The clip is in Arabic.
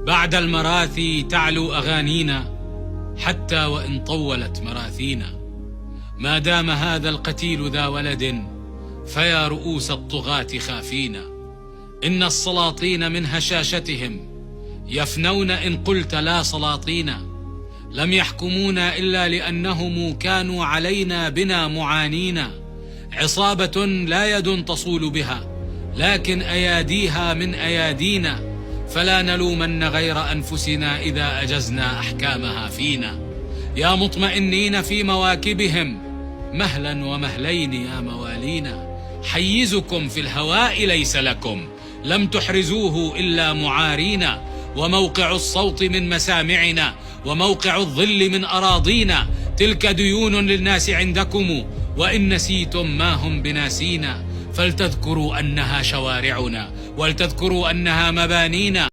بعد المراثي تعلو أغانينا حتى وإن طولت مراثينا. ما دام هذا القتيل ذا ولد فيا رؤوس الطغاة خافينا. إن السلاطين من هشاشتهم يفنون إن قلت لا سلاطين. لم يحكمونا إلا لأنهم كانوا علينا بنا معانين. عصابة لا يد تصول بها لكن أياديها من أيادينا. فلا نلومن غير أنفسنا إذا أجزنا أحكامها فينا. يا مطمئنين في مواكبهم مهلا ومهلين يا موالينا. حيزكم في الهواء ليس لكم لم تحرزوه إلا معارينا. وموقع الصوت من مسامعنا وموقع الظل من أراضينا. تلك ديون للناس عندكم وإن نسيتم ما هم بناسينا. فلتذكروا أنها شوارعنا ولتذكروا أنها مبانينا.